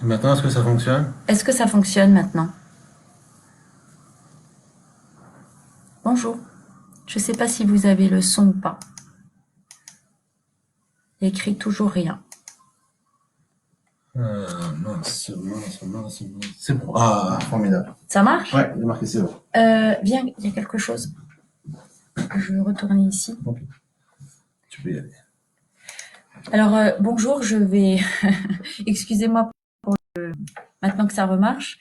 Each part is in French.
Maintenant, est-ce que ça fonctionne? Est-ce que ça fonctionne maintenant? Bonjour. Je ne sais pas si vous avez le son ou pas. Il y a écrit toujours rien. Mince. C'est bon. Ah, formidable. Ça marche? Ouais, il est marqué c'est bon. Viens, il y a quelque chose. Je vais retourner ici. Ok, tu peux y aller. Alors, bonjour, je vais... Excusez-moi maintenant que ça remarche.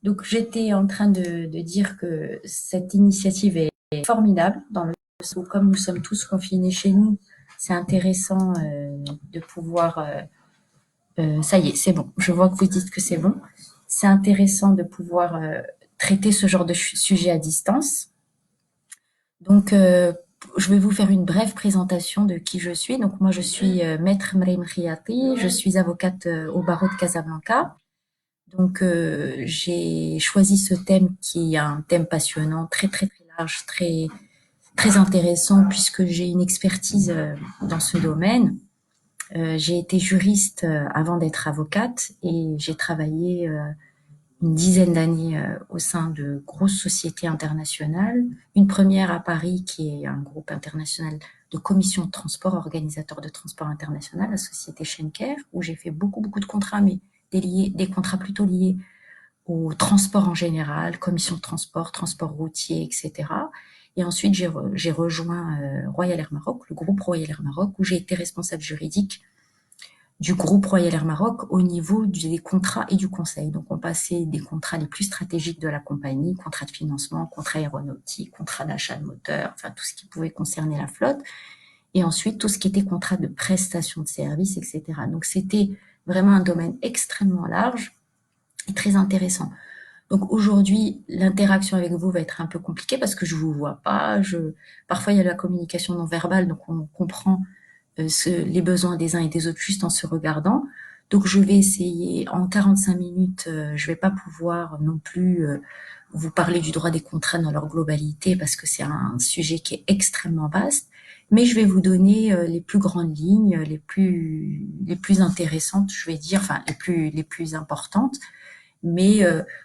Donc, j'étais en train de dire que cette initiative est formidable dans le sens où, comme nous sommes tous confinés chez nous, c'est intéressant de pouvoir... ça y est, c'est bon. Je vois que vous dites que c'est bon. C'est intéressant de pouvoir traiter ce genre de sujet à distance. Donc, je vais vous faire une brève présentation de qui je suis. Donc, moi, je suis Maître Mreim Khiati, je suis avocate au barreau de Casablanca. Donc, j'ai choisi ce thème qui est un thème passionnant, très, très, très large, très, très intéressant, puisque j'ai une expertise dans ce domaine. J'ai été juriste avant d'être avocate et j'ai travaillé une dizaine d'années au sein de grosses sociétés internationales. Une première à Paris, qui est un groupe international de commissions de transport, organisateur de transport international, la société Schenker, où j'ai fait beaucoup, beaucoup de contrats, mais des contrats plutôt liés au transport en général, commission de transport, transport routier, etc. Et ensuite, j'ai rejoint Royal Air Maroc, le groupe Royal Air Maroc, où j'ai été responsable juridique du groupe Royal Air Maroc au niveau des contrats et du conseil. Donc, on passait des contrats les plus stratégiques de la compagnie, contrats de financement, contrats aéronautiques, contrats d'achat de moteurs, enfin tout ce qui pouvait concerner la flotte. Et ensuite, tout ce qui était contrat de prestation de services, etc. Donc, c'était vraiment un domaine extrêmement large et très intéressant. Donc aujourd'hui, l'interaction avec vous va être un peu compliquée parce que je vous vois pas. Parfois, il y a la communication non verbale, donc on comprend les besoins des uns et des autres juste en se regardant. Donc je vais essayer en 45 minutes, je vais pas pouvoir non plus vous parler du droit des contrats dans leur globalité parce que c'est un sujet qui est extrêmement vaste, mais je vais vous donner les plus grandes lignes, les plus intéressantes, je vais dire, enfin les plus importantes. Mais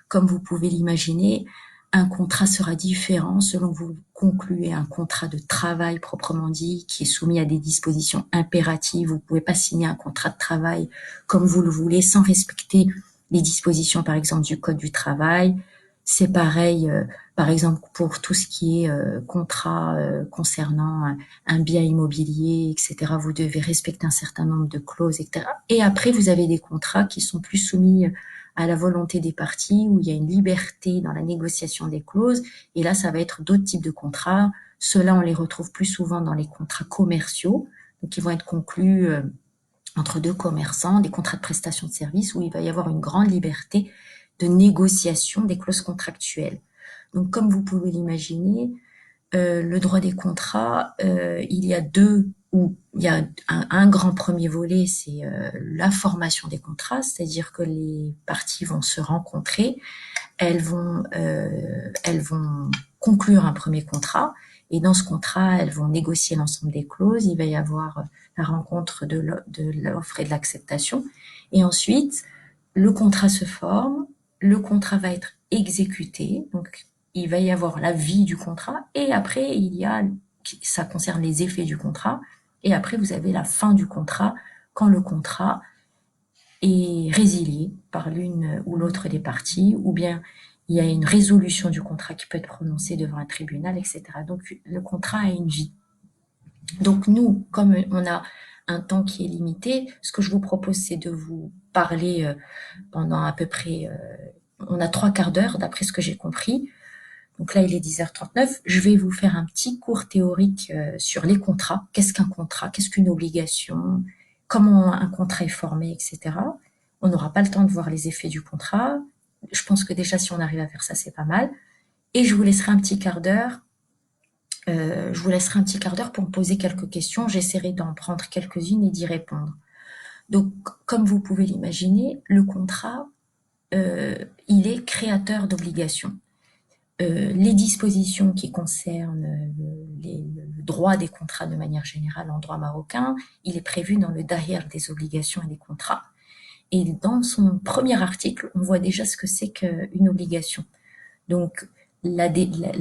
comme vous pouvez l'imaginer, un contrat sera différent selon que vous concluez un contrat de travail proprement dit, qui est soumis à des dispositions impératives. Vous ne pouvez pas signer un contrat de travail comme vous le voulez sans respecter les dispositions, par exemple, du Code du travail. C'est pareil, par exemple, pour tout ce qui est contrat concernant un bien immobilier, etc. Vous devez respecter un certain nombre de clauses, etc. Et après, vous avez des contrats qui sont plus soumis à la volonté des parties, où il y a une liberté dans la négociation des clauses. Et là, ça va être d'autres types de contrats. Ceux-là, on les retrouve plus souvent dans les contrats commerciaux, donc ils vont être conclus entre deux commerçants, des contrats de prestation de services, où il va y avoir une grande liberté de négociation des clauses contractuelles. Donc, comme vous pouvez l'imaginer, le droit des contrats, il y a deux, ou il y a un grand premier volet, c'est la formation des contrats, c'est-à-dire que les parties vont se rencontrer, elles vont conclure un premier contrat, et dans ce contrat, elles vont négocier l'ensemble des clauses. Il va y avoir la rencontre de l'offre et de l'acceptation, et ensuite, le contrat se forme, le contrat va être exécuté, donc il va y avoir la vie du contrat, et après, ça concerne les effets du contrat, et après, vous avez la fin du contrat, quand le contrat est résilié par l'une ou l'autre des parties, ou bien il y a une résolution du contrat qui peut être prononcée devant un tribunal, etc. Donc, le contrat a une vie. Donc, nous, comme on a un temps qui est limité, ce que je vous propose, c'est de vous parler pendant à peu près, on a trois quarts d'heure, d'après ce que j'ai compris. Donc là, il est 10h39. Je vais vous faire un petit cours théorique sur les contrats. Qu'est-ce qu'un contrat? Qu'est-ce qu'une obligation? Comment un contrat est formé, etc. On n'aura pas le temps de voir les effets du contrat. Je pense que déjà, si on arrive à faire ça, c'est pas mal. Et je vous laisserai un petit quart d'heure. Je vous laisserai un petit quart d'heure pour me poser quelques questions. J'essaierai d'en prendre quelques-unes et d'y répondre. Donc, comme vous pouvez l'imaginer, le contrat, il est créateur d'obligations. Les dispositions qui concernent le droit des contrats de manière générale en droit marocain, il est prévu dans le Dahir des obligations et des contrats. Et dans son premier article, on voit déjà ce que c'est qu'une obligation. Donc, l'article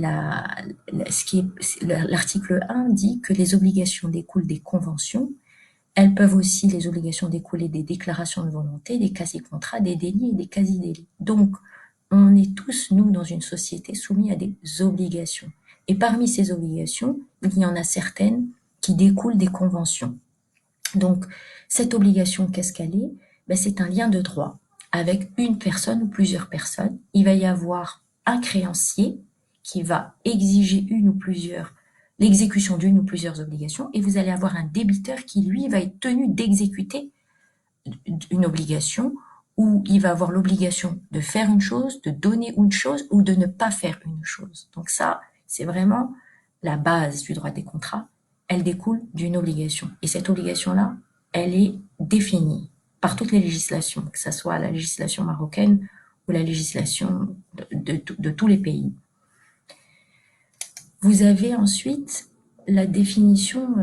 1 dit que les obligations découlent des conventions. Elles peuvent aussi, les obligations, découler des déclarations de volonté, des quasi-contrats, des délits et des quasi-délits. Donc, on est tous, nous, dans une société, soumis à des obligations. Et parmi ces obligations, il y en a certaines qui découlent des conventions. Donc, cette obligation, qu'est-ce qu'elle est? C'est un lien de droit avec une personne ou plusieurs personnes. Il va y avoir un créancier qui va exiger l'exécution d'une ou plusieurs obligations, et vous allez avoir un débiteur qui, lui, va être tenu d'exécuter une obligation, où il va avoir l'obligation de faire une chose, de donner une chose ou de ne pas faire une chose. Donc ça, c'est vraiment la base du droit des contrats. Elle découle d'une obligation. Et cette obligation-là, elle est définie par toutes les législations, que ce soit la législation marocaine ou la législation de tous les pays. Vous avez ensuite la définition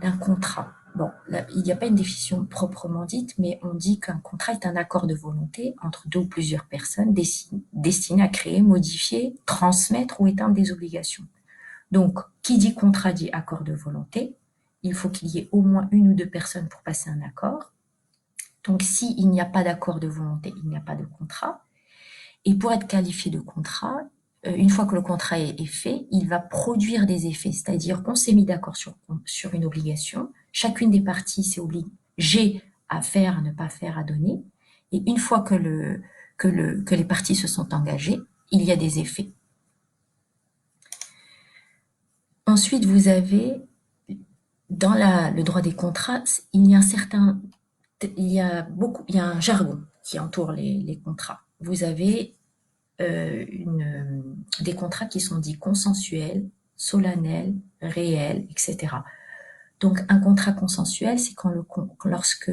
d'un contrat. Bon, là, il n'y a pas une définition proprement dite, mais on dit qu'un contrat est un accord de volonté entre deux ou plusieurs personnes destiné à créer, modifier, transmettre ou éteindre des obligations. Donc, qui dit contrat dit accord de volonté. Il faut qu'il y ait au moins une ou deux personnes pour passer un accord. Donc, s'il n'y a pas d'accord de volonté, il n'y a pas de contrat. Et pour être qualifié de contrat, une fois que le contrat est fait, il va produire des effets. C'est-à-dire qu'on s'est mis d'accord sur une obligation. Chacune des parties s'est obligée à faire, à ne pas faire, à donner. Et une fois que les parties se sont engagées, il y a des effets. Ensuite, vous avez, dans le droit des contrats, il y a un jargon qui entoure les contrats. Vous avez des contrats qui sont dits consensuels, solennels, réels, etc. Donc, un contrat consensuel, c'est lorsque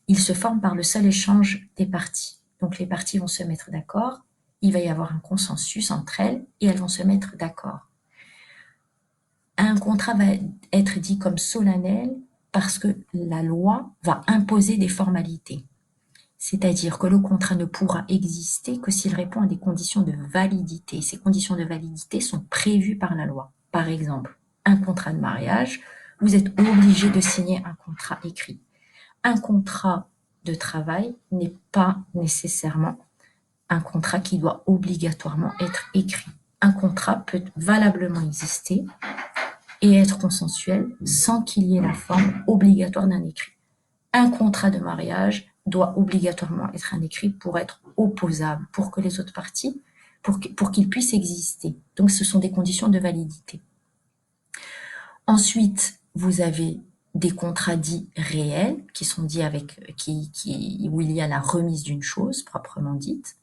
il se forme par le seul échange des parties. Donc, les parties vont se mettre d'accord, il va y avoir un consensus entre elles et elles vont se mettre d'accord. Un contrat va être dit comme solennel parce que la loi va imposer des formalités. C'est-à-dire que le contrat ne pourra exister que s'il répond à des conditions de validité. Ces conditions de validité sont prévues par la loi. Par exemple, un contrat de mariage, vous êtes obligé de signer un contrat écrit. Un contrat de travail n'est pas nécessairement un contrat qui doit obligatoirement être écrit. Un contrat peut valablement exister et être consensuel sans qu'il y ait la forme obligatoire d'un écrit. Un contrat de mariage doit obligatoirement être un écrit pour être opposable, pour que les autres parties, pour qu'il puisse exister. Donc, ce sont des conditions de validité. Ensuite, vous avez des contrats dits réels, qui sont dits où il y a la remise d'une chose, proprement dite.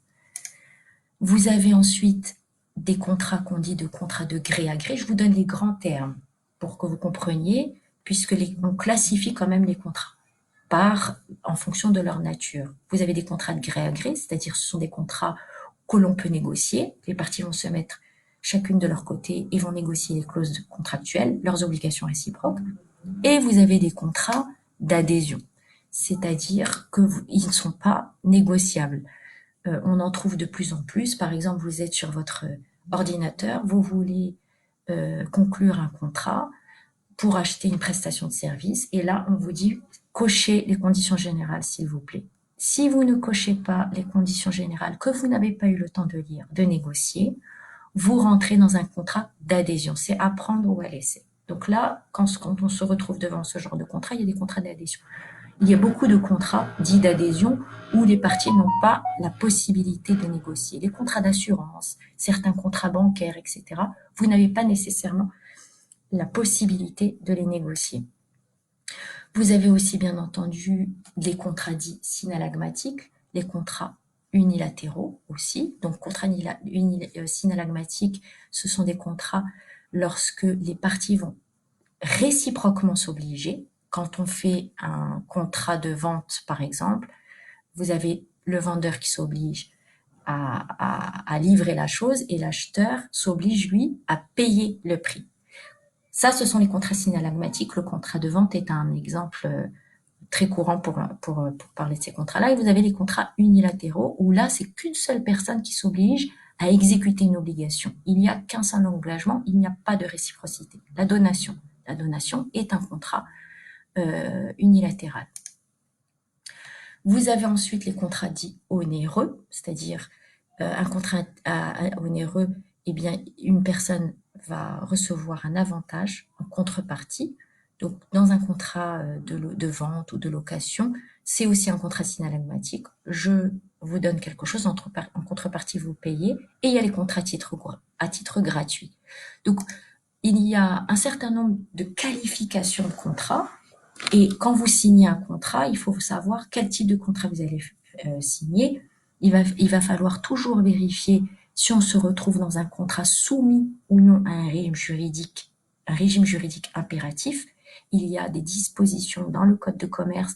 Vous avez ensuite des contrats qu'on dit de contrats de gré à gré. Je vous donne les grands termes pour que vous compreniez, puisque on classifie quand même les contrats en fonction de leur nature. Vous avez des contrats de gré à gré, c'est-à-dire ce sont des contrats que l'on peut négocier. Les parties vont se mettre chacune de leur côté et vont négocier les clauses contractuelles, leurs obligations réciproques. Et vous avez des contrats d'adhésion, c'est-à-dire qu'ils ne sont pas négociables. On en trouve de plus en plus. Par exemple, vous êtes sur votre ordinateur, vous voulez conclure un contrat pour acheter une prestation de service, et là, on vous dit cochez les conditions générales, s'il vous plaît. Si vous ne cochez pas les conditions générales que vous n'avez pas eu le temps de lire, de négocier, vous rentrez dans un contrat d'adhésion. C'est à prendre ou à laisser. Donc là, quand on se retrouve devant ce genre de contrat, il y a des contrats d'adhésion. Il y a beaucoup de contrats dits d'adhésion où les parties n'ont pas la possibilité de négocier. Les contrats d'assurance, certains contrats bancaires, etc., vous n'avez pas nécessairement la possibilité de les négocier. Vous avez aussi bien entendu les contrats dits synallagmatiques, les contrats unilatéraux aussi. Donc, contrats synallagmatiques, ce sont des contrats lorsque les parties vont réciproquement s'obliger. Quand on fait un contrat de vente, par exemple, vous avez le vendeur qui s'oblige à livrer la chose et l'acheteur s'oblige, lui, à payer le prix. Ça, ce sont les contrats synallagmatiques. Le contrat de vente est un exemple très courant pour parler de ces contrats-là. Et vous avez les contrats unilatéraux, où là, c'est qu'une seule personne qui s'oblige à exécuter une obligation. Il n'y a qu'un seul engagement, il n'y a pas de réciprocité. La donation est un contrat unilatéral. Vous avez ensuite les contrats dits onéreux, c'est-à-dire un contrat onéreux, eh bien, une personne va recevoir un avantage en contrepartie. Donc, dans un contrat de vente ou de location, c'est aussi un contrat synalagmatique. Je vous donne quelque chose, en contrepartie, vous payez. Et il y a les contrats à titre gratuit. Donc, il y a un certain nombre de qualifications de contrats. Et quand vous signez un contrat, il faut savoir quel type de contrat vous allez signer. Il va falloir toujours vérifier si on se retrouve dans un contrat soumis ou non à un régime juridique impératif. Il y a des dispositions dans le Code de commerce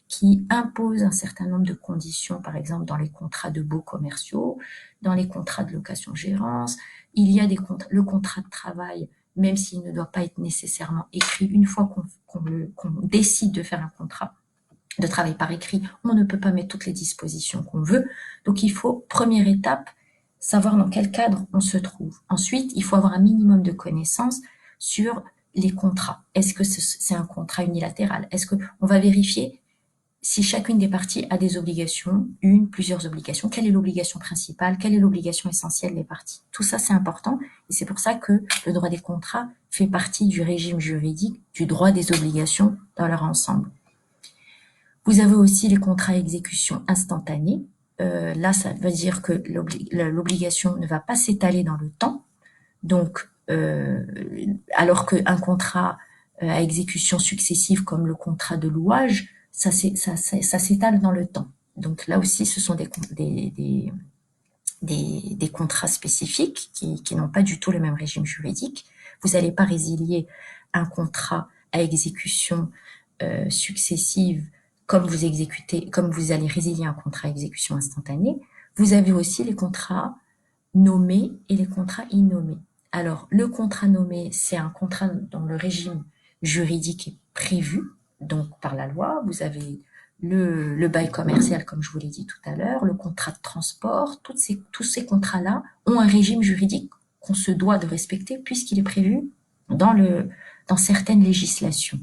qui imposent un certain nombre de conditions, par exemple dans les contrats de baux commerciaux, dans les contrats de location-gérance. Il y a le contrat de travail, même s'il ne doit pas être nécessairement écrit. Une fois qu'on décide de faire un contrat de travail par écrit, on ne peut pas mettre toutes les dispositions qu'on veut. Donc il faut, première étape, savoir dans quel cadre on se trouve. Ensuite, il faut avoir un minimum de connaissances sur les contrats. Est-ce que c'est un contrat unilatéral? Est-ce qu'on va vérifier si chacune des parties a des obligations, plusieurs obligations, quelle est l'obligation principale, quelle est l'obligation essentielle des parties. Tout ça, c'est important et c'est pour ça que le droit des contrats fait partie du régime juridique du droit des obligations dans leur ensemble. Vous avez aussi les contrats à exécution instantanée. Là, ça veut dire que l'obligation ne va pas s'étaler dans le temps. Donc, alors qu'un contrat à exécution successive comme le contrat de louage, ça s'étale dans le temps. Donc là aussi, ce sont des contrats spécifiques qui n'ont pas du tout le même régime juridique. Vous n'allez pas résilier un contrat à exécution successive comme vous allez résilier un contrat à exécution instantanée. Vous avez aussi les contrats nommés et les contrats innommés. Alors, le contrat nommé, c'est un contrat dont le régime juridique est prévu, donc par la loi. Vous avez le bail commercial, comme je vous l'ai dit tout à l'heure, le contrat de transport. Tous ces contrats-là ont un régime juridique qu'on se doit de respecter puisqu'il est prévu dans certaines législations.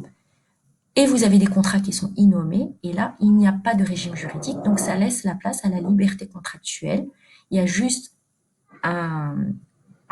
Et vous avez des contrats qui sont innommés, et là, il n'y a pas de régime juridique, donc ça laisse la place à la liberté contractuelle. Il y a juste un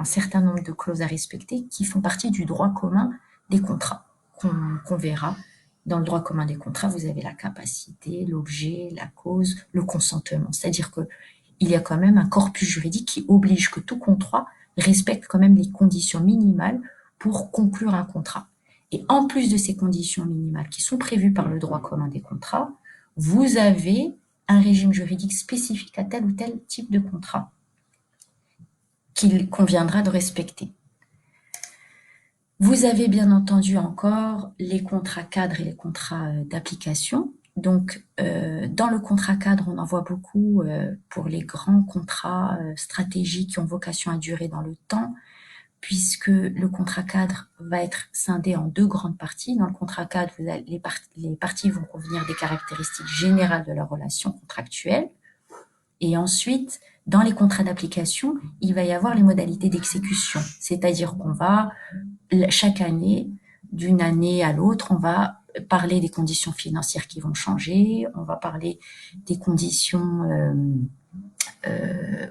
certain nombre de clauses à respecter qui font partie du droit commun des contrats, qu'on verra. Dans le droit commun des contrats, vous avez la capacité, l'objet, la cause, le consentement. C'est-à-dire qu'il y a quand même un corpus juridique qui oblige que tout contrat respecte quand même les conditions minimales pour conclure un contrat. Et en plus de ces conditions minimales qui sont prévues par le droit commun des contrats, vous avez un régime juridique spécifique à tel ou tel type de contrat qu'il conviendra de respecter. Vous avez bien entendu encore les contrats cadres et les contrats d'application. Donc, dans le contrat cadre, on en voit beaucoup pour les grands contrats stratégiques qui ont vocation à durer dans le temps, puisque le contrat cadre va être scindé en deux grandes parties. Dans le contrat cadre, les parties vont convenir des caractéristiques générales de leur relation contractuelle. Et ensuite, dans les contrats d'application, il va y avoir les modalités d'exécution. C'est-à-dire qu'on va, chaque année, d'une année à l'autre, on va parler des conditions financières qui vont changer, on va parler des conditions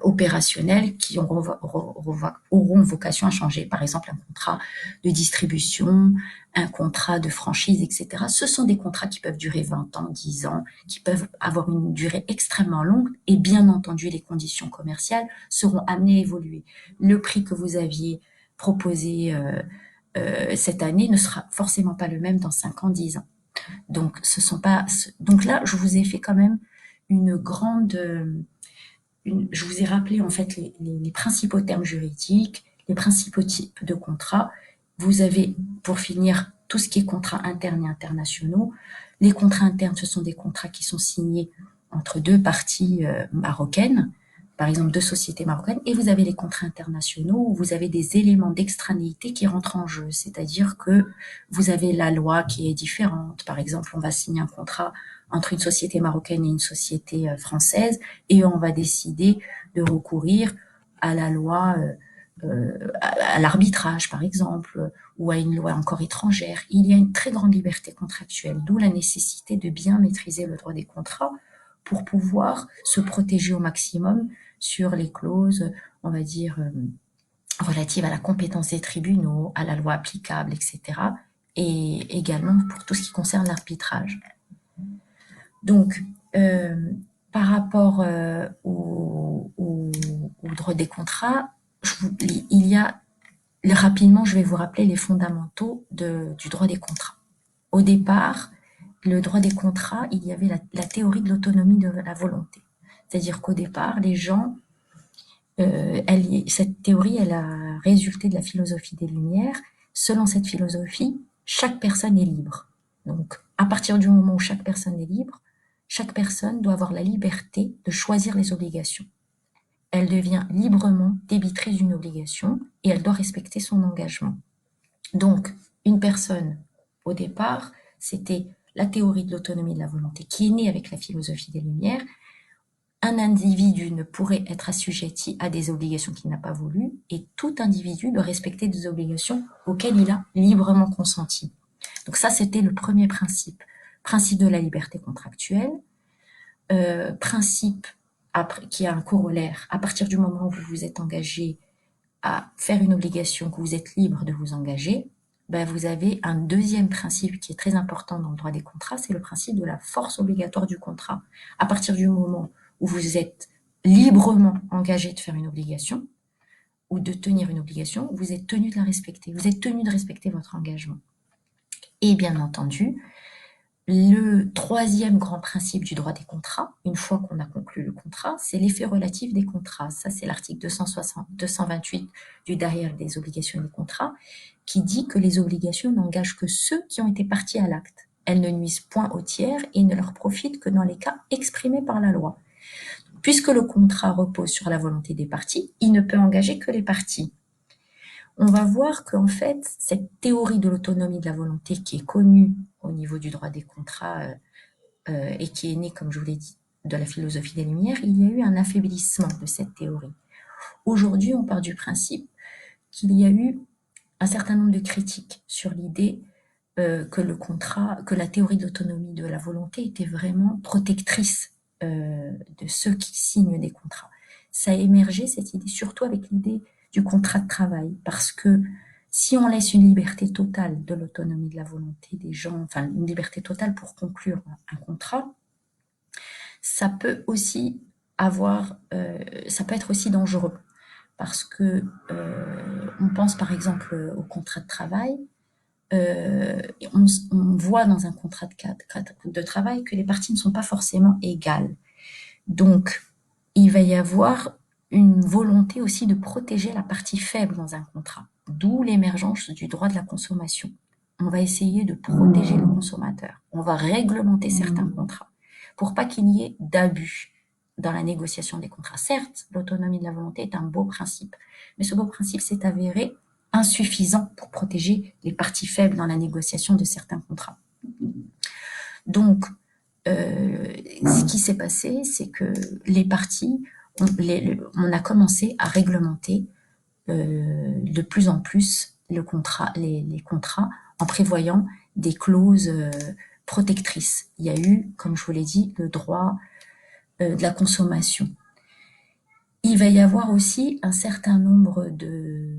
opérationnels qui auront vocation à changer. Par exemple, un contrat de distribution, un contrat de franchise, etc. Ce sont des contrats qui peuvent durer 20 ans, 10 ans, qui peuvent avoir une durée extrêmement longue et bien entendu, les conditions commerciales seront amenées à évoluer. Le prix que vous aviez proposé cette année ne sera forcément pas le même dans 5 ans, 10 ans. Donc, donc là, je vous ai fait quand même je vous ai rappelé en fait les principaux termes juridiques, les principaux types de contrats. Vous avez, pour finir, tout ce qui est contrats internes et internationaux. Les contrats internes, ce sont des contrats qui sont signés entre deux parties marocaines. par exemple, de sociétés marocaines, et vous avez les contrats internationaux où vous avez des éléments d'extranéité qui rentrent en jeu. C'est-à-dire que vous avez la loi qui est différente. Par exemple, on va signer un contrat entre une société marocaine et une société française, et on va décider de recourir à la loi, à l'arbitrage, par exemple, ou à une loi encore étrangère. Il y a une très grande liberté contractuelle, d'où la nécessité de bien maîtriser le droit des contrats pour pouvoir se protéger au maximum sur les clauses, on va dire, relatives à la compétence des tribunaux, à la loi applicable, etc. Et également pour tout ce qui concerne l'arbitrage. Donc, par rapport au droit des contrats, il y a, rapidement, je vais vous rappeler les fondamentaux du droit des contrats. Au départ, le droit des contrats, il y avait la théorie de l'autonomie de la volonté. C'est-à-dire qu'au départ, les gens, cette théorie, elle a résulté de la philosophie des Lumières. Selon cette philosophie, chaque personne est libre. Donc, à partir du moment où chaque personne est libre, chaque personne doit avoir la liberté de choisir les obligations. Elle devient librement débitrice d'une obligation et elle doit respecter son engagement. Donc, une personne, au départ, c'était la théorie de l'autonomie de la volonté qui est née avec la philosophie des Lumières. Un individu ne pourrait être assujetti à des obligations qu'il n'a pas voulu et tout individu doit respecter des obligations auxquelles il a librement consenti. Donc ça, c'était le premier principe. Principe de la liberté contractuelle, principe qui a un corollaire. À partir du moment où vous vous êtes engagé à faire une obligation, que vous êtes libre de vous engager, ben vous avez un deuxième principe qui est très important dans le droit des contrats, c'est le principe de la force obligatoire du contrat. À partir du moment où vous êtes librement engagé de faire une obligation ou de tenir une obligation, vous êtes tenu de la respecter. Vous êtes tenu de respecter votre engagement. Et bien entendu, le troisième grand principe du droit des contrats, une fois qu'on a conclu le contrat, c'est l'effet relatif des contrats. Ça, c'est l'article 228 du derrière des obligations et des contrats, qui dit que les obligations n'engagent que ceux qui ont été partis à l'acte. Elles ne nuisent point aux tiers et ne leur profitent que dans les cas exprimés par la loi. Puisque le contrat repose sur la volonté des parties, il ne peut engager que les parties. On va voir qu'en fait, cette théorie de l'autonomie de la volonté qui est connue au niveau du droit des contrats et qui est née, comme je vous l'ai dit, de la philosophie des Lumières, il y a eu un affaiblissement de cette théorie. Aujourd'hui, on part du principe qu'il y a eu un certain nombre de critiques sur l'idée que la théorie de l'autonomie de la volonté était vraiment protectrice de ceux qui signent des contrats. Ça a émergé, cette idée, surtout avec l'idée du contrat de travail, parce que si on laisse une liberté totale de l'autonomie de la volonté des gens, enfin une liberté totale pour conclure un contrat, ça peut aussi ça peut être aussi dangereux, parce que on pense par exemple au contrat de travail. On voit dans un contrat de travail que les parties ne sont pas forcément égales. Donc, il va y avoir une volonté aussi de protéger la partie faible dans un contrat, d'où l'émergence du droit de la consommation. On va essayer de protéger le consommateur. On va réglementer certains contrats pour pas qu'il y ait d'abus dans la négociation des contrats. Certes, l'autonomie de la volonté est un beau principe, mais ce beau principe s'est avéré insuffisant pour protéger les parties faibles dans la négociation de certains contrats. Donc, ce qui s'est passé, c'est que les parties, on a commencé à réglementer de plus en plus les contrats en prévoyant des clauses protectrices. Il y a eu, comme je vous l'ai dit, le droit de la consommation. Il va y avoir aussi un certain nombre de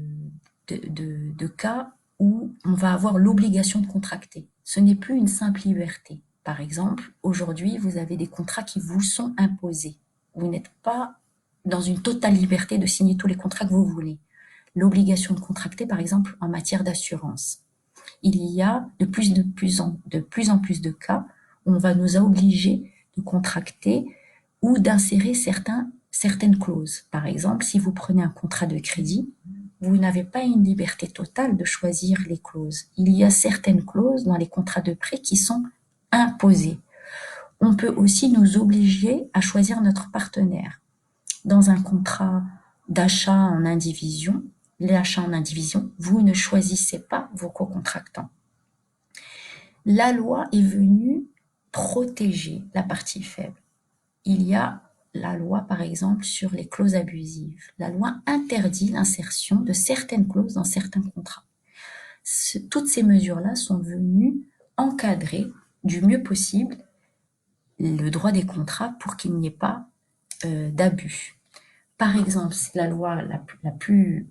cas où on va avoir l'obligation de contracter. Ce n'est plus une simple liberté. Par exemple, aujourd'hui, vous avez des contrats qui vous sont imposés. Vous n'êtes pas dans une totale liberté de signer tous les contrats que vous voulez. L'obligation de contracter, par exemple, en matière d'assurance. Il y a de plus en plus de cas où on va nous obliger de contracter ou d'insérer certaines clauses. Par exemple, si vous prenez un contrat de crédit, vous n'avez pas une liberté totale de choisir les clauses. Il y a certaines clauses dans les contrats de prêt qui sont imposées. On peut aussi nous obliger à choisir notre partenaire. dans un contrat d'achat en indivision, l'achat en indivision, vous ne choisissez pas vos co-contractants. La loi est venue protéger la partie faible. Il y a la loi, par exemple, sur les clauses abusives. La loi interdit l'insertion de certaines clauses dans certains contrats. Toutes ces mesures-là sont venues encadrer du mieux possible le droit des contrats pour qu'il n'y ait pas d'abus. Par exemple, c'est la loi la plus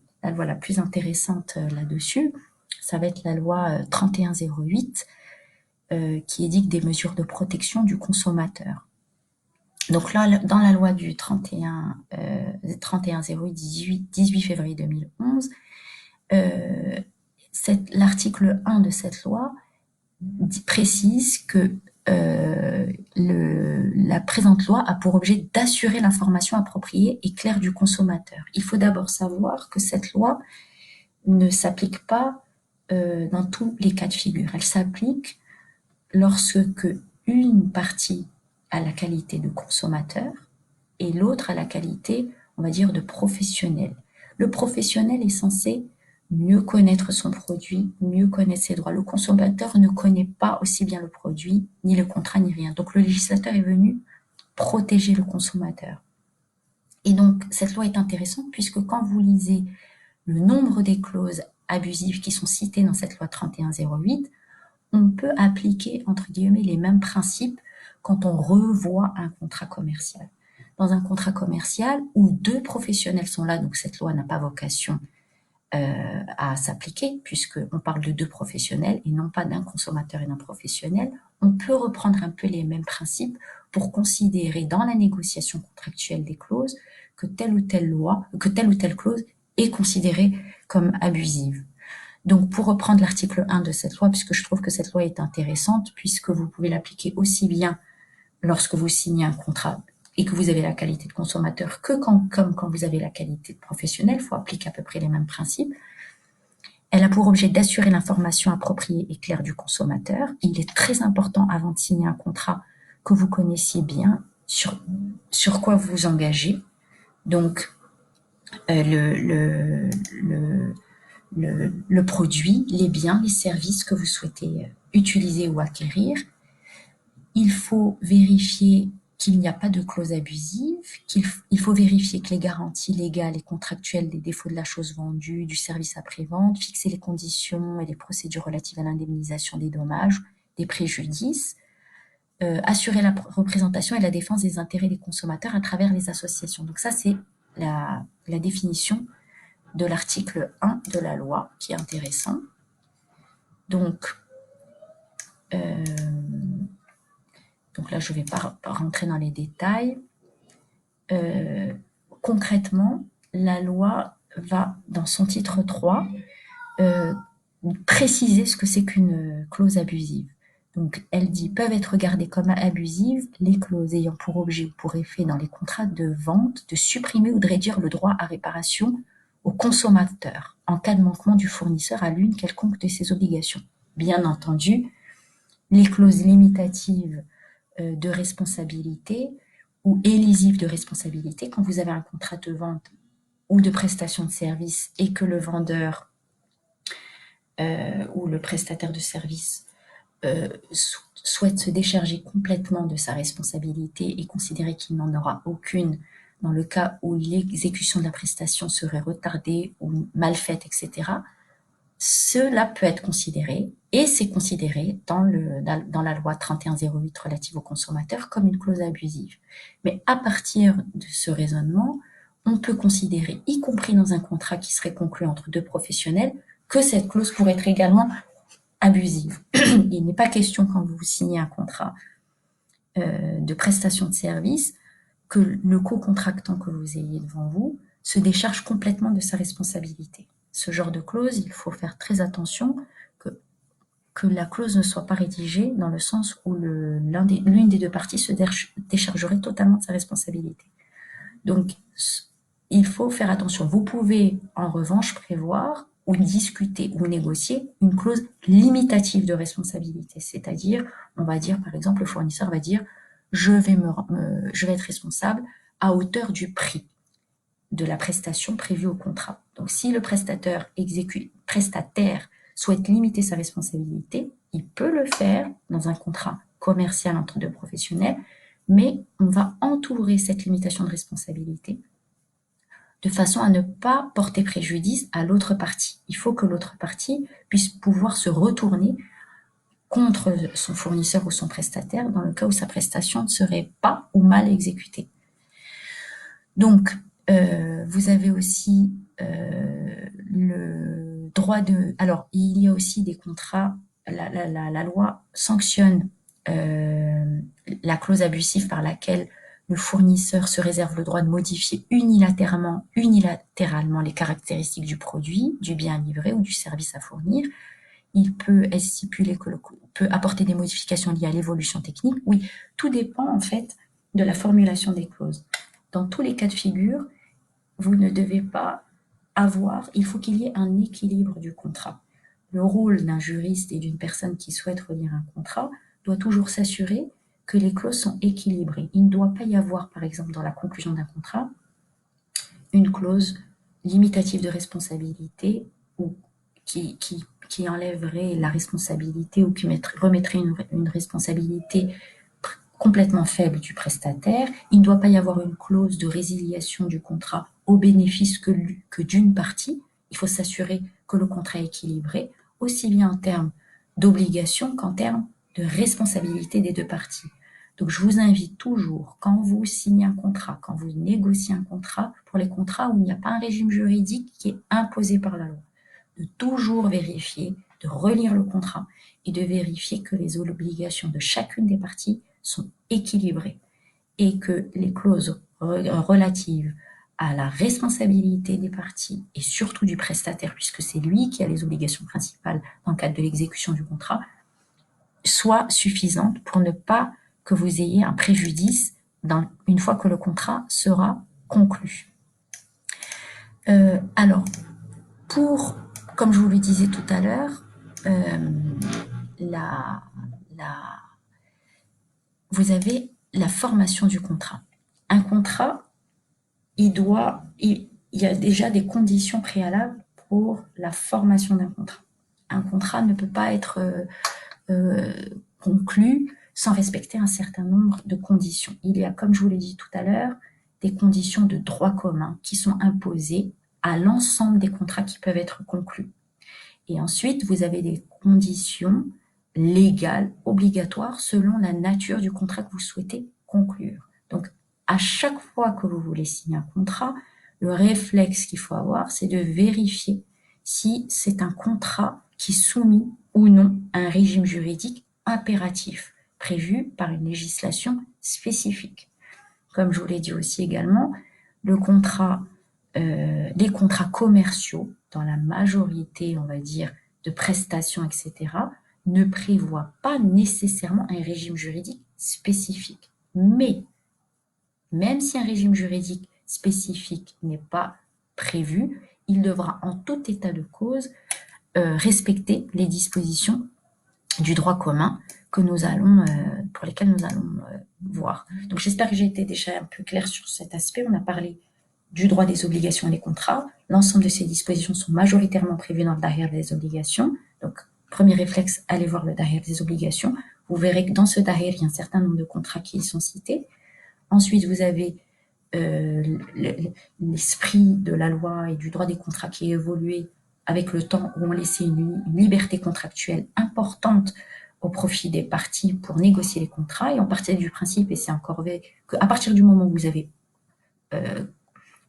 intéressante là-dessus, ça va être la loi 3108 qui édicte des mesures de protection du consommateur. Donc là, dans la loi du 3108 18 février 2011, l'article 1 de cette loi précise que la présente loi a pour objet d'assurer l'information appropriée et claire du consommateur. Il faut d'abord savoir que cette loi ne s'applique pas dans tous les cas de figure. Elle s'applique lorsque une partie a la qualité de consommateur et l'autre a la qualité, on va dire, de professionnel. Le professionnel est censé mieux connaître son produit, mieux connaître ses droits. Le consommateur ne connaît pas aussi bien le produit, ni le contrat, ni rien. Donc le législateur est venu protéger le consommateur. Et donc cette loi est intéressante puisque quand vous lisez le nombre des clauses abusives qui sont citées dans cette loi 3108, on peut appliquer, entre guillemets, les mêmes principes quand on revoit un contrat commercial. Dans un contrat commercial où deux professionnels sont là, donc cette loi n'a pas vocation à s'appliquer, puisqu'on parle de deux professionnels et non pas d'un consommateur et d'un professionnel, on peut reprendre un peu les mêmes principes pour considérer dans la négociation contractuelle des clauses que telle ou telle clause est considérée comme abusive. Donc, pour reprendre l'article 1 de cette loi, puisque je trouve que cette loi est intéressante, puisque vous pouvez l'appliquer aussi bien lorsque vous signez un contrat et que vous avez la qualité de consommateur que comme quand vous avez la qualité de professionnel, il faut appliquer à peu près les mêmes principes. Elle a pour objet d'assurer l'information appropriée et claire du consommateur. Il est très important, avant de signer un contrat, que vous connaissiez bien sur quoi vous vous engagez. Donc, le produit, les biens, les services que vous souhaitez utiliser ou acquérir. Il faut vérifier qu'il n'y a pas de clause abusive, il faut vérifier que les garanties légales et contractuelles des défauts de la chose vendue, du service après-vente, fixer les conditions et les procédures relatives à l'indemnisation des dommages, des préjudices, assurer la représentation et la défense des intérêts des consommateurs à travers les associations. Donc ça, c'est la définition de l'article 1 de la loi, qui est intéressant. Donc là, je ne vais pas rentrer dans les détails. Concrètement, la loi va, dans son titre 3, préciser ce que c'est qu'une clause abusive. Donc, elle dit « peuvent être regardées comme abusives les clauses ayant pour objet ou pour effet dans les contrats de vente de supprimer ou de réduire le droit à réparation au consommateur en cas de manquement du fournisseur à l'une quelconque de ses obligations. » Bien entendu, les clauses limitatives de responsabilité ou élisives de responsabilité, quand vous avez un contrat de vente ou de prestation de service et que le vendeur ou le prestataire de service souhaite se décharger complètement de sa responsabilité et considérer qu'il n'en aura aucune dans le cas où l'exécution de la prestation serait retardée ou mal faite, etc., cela peut être considéré, et c'est considéré dans la loi 3108 relative aux consommateurs comme une clause abusive. Mais à partir de ce raisonnement, on peut considérer, y compris dans un contrat qui serait conclu entre deux professionnels, que cette clause pourrait être également abusive. Il n'est pas question, quand vous signez un contrat de prestation de service, que le co-contractant que vous ayez devant vous se décharge complètement de sa responsabilité. Ce genre de clause, il faut faire très attention que la clause ne soit pas rédigée dans le sens où l'une des deux parties se déchargerait totalement de sa responsabilité. Donc, il faut faire attention. Vous pouvez, en revanche, prévoir ou discuter ou négocier une clause limitative de responsabilité. C'est-à-dire, on va dire, par exemple, le fournisseur va dire « je vais être responsable à hauteur du prix ». de la prestation prévue au contrat. Donc, si le prestataire souhaite limiter sa responsabilité, il peut le faire dans un contrat commercial entre deux professionnels, mais on va entourer cette limitation de responsabilité de façon à ne pas porter préjudice à l'autre partie. Il faut que l'autre partie puisse pouvoir se retourner contre son fournisseur ou son prestataire dans le cas où sa prestation ne serait pas ou mal exécutée. Donc, vous avez aussi le droit de... Alors, il y a aussi des contrats, la loi sanctionne la clause abusive par laquelle le fournisseur se réserve le droit de modifier unilatéralement les caractéristiques du produit, du bien livré ou du service à fournir. Il peut stipuler que peut apporter des modifications liées à l'évolution technique. Oui, tout dépend en fait de la formulation des clauses. Dans tous les cas de figure, vous ne devez pas il faut qu'il y ait un équilibre du contrat. Le rôle d'un juriste et d'une personne qui souhaite relire un contrat doit toujours s'assurer que les clauses sont équilibrées. Il ne doit pas y avoir, par exemple, dans la conclusion d'un contrat, une clause limitative de responsabilité ou qui enlèverait la responsabilité ou qui remettrait une responsabilité complètement faible du prestataire. Il ne doit pas y avoir une clause de résiliation du contrat au bénéfice que d'une partie. Il faut s'assurer que le contrat est équilibré, aussi bien en termes d'obligation qu'en termes de responsabilité des deux parties. Donc, je vous invite toujours, quand vous signez un contrat, quand vous négociez un contrat, pour les contrats où il n'y a pas un régime juridique qui est imposé par la loi, de toujours vérifier, de relire le contrat et de vérifier que les obligations de chacune des parties sont équilibrées et que les clauses relatives à la responsabilité des parties et surtout du prestataire, puisque c'est lui qui a les obligations principales dans le cadre de l'exécution du contrat, soient suffisantes pour ne pas que vous ayez un préjudice une fois que le contrat sera conclu. Alors, comme je vous le disais tout à l'heure, vous avez la formation du contrat. Un contrat, il y a déjà des conditions préalables pour la formation d'un contrat. Un contrat ne peut pas être conclu sans respecter un certain nombre de conditions. Il y a, comme je vous l'ai dit tout à l'heure, des conditions de droit commun qui sont imposées à l'ensemble des contrats qui peuvent être conclus. Et ensuite, vous avez des conditions légales, obligatoires, selon la nature du contrat que vous souhaitez conclure. Donc, à chaque fois que vous voulez signer un contrat, le réflexe qu'il faut avoir, c'est de vérifier si c'est un contrat qui est soumis ou non à un régime juridique impératif, prévu par une législation spécifique. Comme je vous l'ai dit aussi également, les contrats commerciaux, dans la majorité, on va dire, de prestations, etc., ne prévoient pas nécessairement un régime juridique spécifique. Mais, même si un régime juridique spécifique n'est pas prévu, il devra en tout état de cause respecter les dispositions du droit commun pour lesquelles nous allons voir. Donc j'espère que j'ai été déjà un peu claire sur cet aspect. On a parlé du droit des obligations et des contrats. L'ensemble de ces dispositions sont majoritairement prévues dans le Dahir des obligations. Donc, premier réflexe, allez voir le Dahir des obligations. Vous verrez que dans ce Dahir, il y a un certain nombre de contrats qui y sont cités. Ensuite, vous avez l'esprit de la loi et du droit des contrats qui a évolué avec le temps, où on laissait une liberté contractuelle importante au profit des parties pour négocier les contrats. Et on partait du principe, et c'est encore vrai, qu'à partir du moment où vous avez